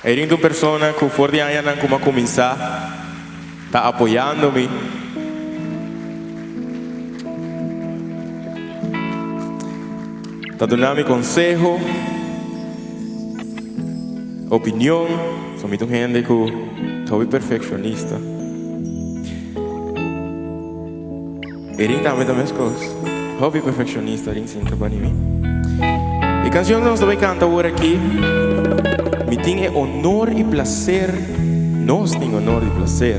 Erin de uma pessoa que for de anos não como começar, está apoiando-me. Está dando-me conselho, opinião. Sou muito gente que sou perfeccionista. Erin também das mesmas coisas. Hobby perfeccionista, Erin sempre para mim. E a canção que nós vamos cantar agora aqui, me tem honor e prazer, nós temos honor e prazer,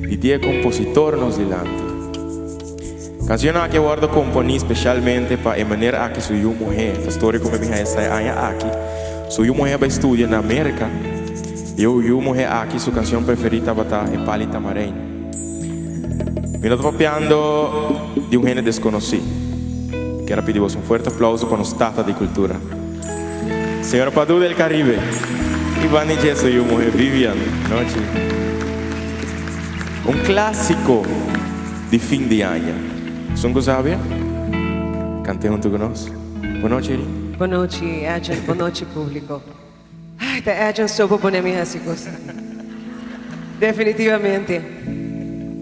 de ter compositor nos delante. A canção que eu guardo componi especialmente para a maneira que sou uma mulher, a história como eu vim aqui, sou uma mulher para estudar na América, eu uma mulher aqui, sua canção preferida é Palita Marém. Me estou papiando de gente desconhecido. Quero pedir um forte aplauso para os tatas de cultura. Senhora Padu del Caribe, Ivani Gesso e uma Vivian, noite. Clássico de fim de ano. São sabe? Cante junto conosco. Boa noite, Erin. Boa noite, Edson. Boa noite, público. Ai, da Edson só vou poner minha coisa. Definitivamente.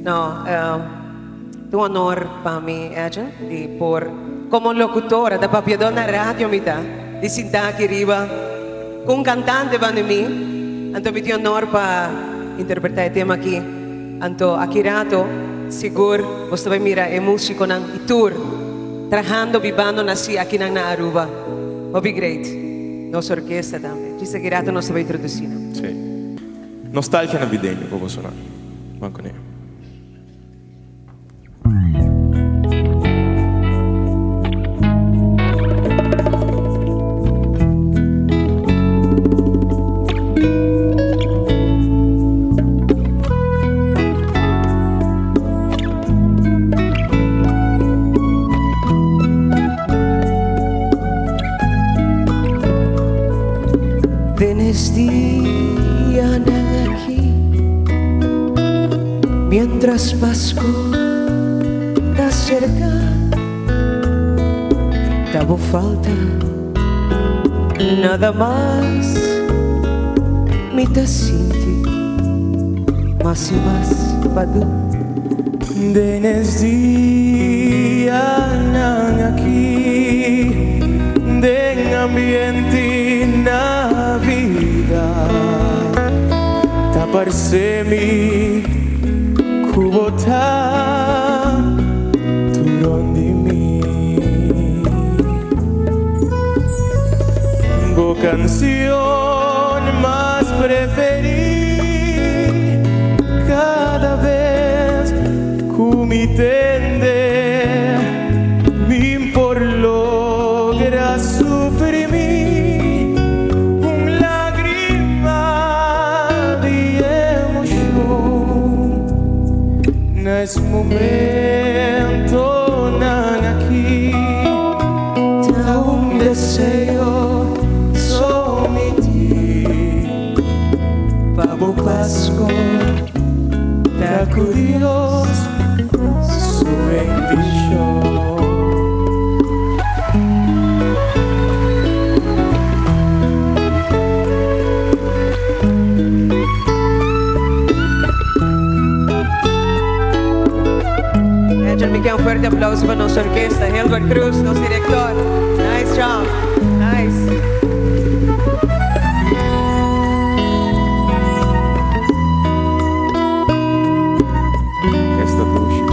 Não, é um honor para mim, Edson, de por como locutora da Papiadona Rádio de sentar aqui riba com um cantante para mim. Então, me tem honor para interpretar o tema aqui. Então, aqui rato, seguro, você vai mirar a música ng tour, trabajando, vivendo nasi aqui na Aruba. Will be great. Nossa orquestra também. Diz que rato nós vai introduzir. Sim. Nostalgia navideña, vou sonar. Vamos com ele. Venezia aquí, mientras Pascua está cerca, davo falta nada más, me te sinti más y más padu. Venezia aquí, de ambiente na vida, taparse-me kubota turon de mim. Bo canción más preferida cada vez que me tende me por logra suprimir un lágrima de emoción. Nesse momento nan aqui tá desejo someter Pabo Pasco tá com Deus su bendición. Me quer fuerte aplauso para nossa orquestra, Helbert Cruz, nosso diretor. Nice job. Nice. Esta ducha.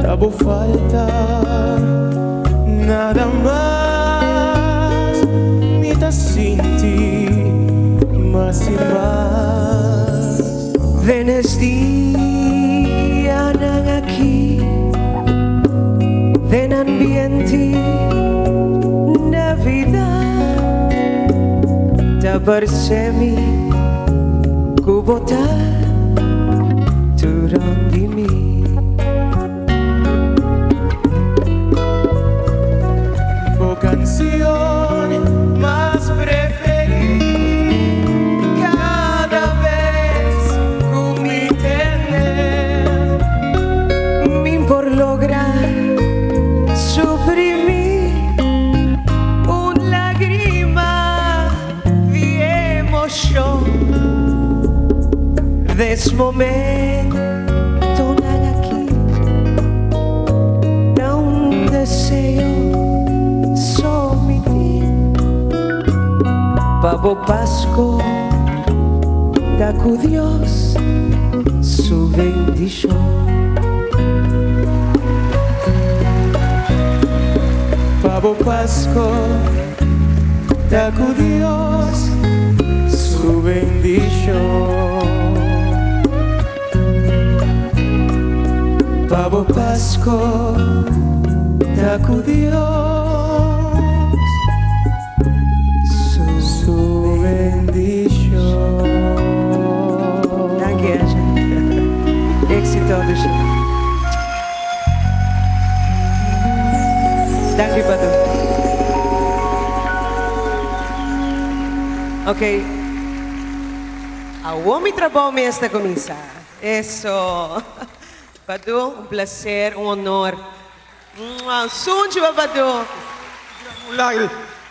Davo falta nada más, me te senti más y más. Venezia aquí, ven ambiente Navidad, taparse-me kubota turon de mim. Pabo Pasko, daku Dios su bendición. Pabo Pasco, daku Dios su bendición. Pabo Pasco, daku Dios su bendición. Dank je, Arjen. Éxito, Lucia. Dank je, Badu. Ok. Awo mi trabaho mi esta camisa. Eso. Badu, un placer, un honor. Sunji, Badu. Un lagri.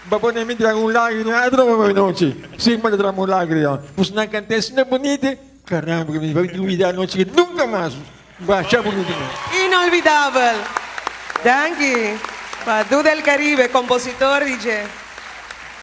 Babo namin dirang un lagri na adro mo noche. Sigma na dramo lagri yan. Pus na cantes na bonite. Caramba, que me va a olvidar noche que nunca más. Bacha bonito. Inolvidable. Danke. Badu del Caribe, compositor, DJ.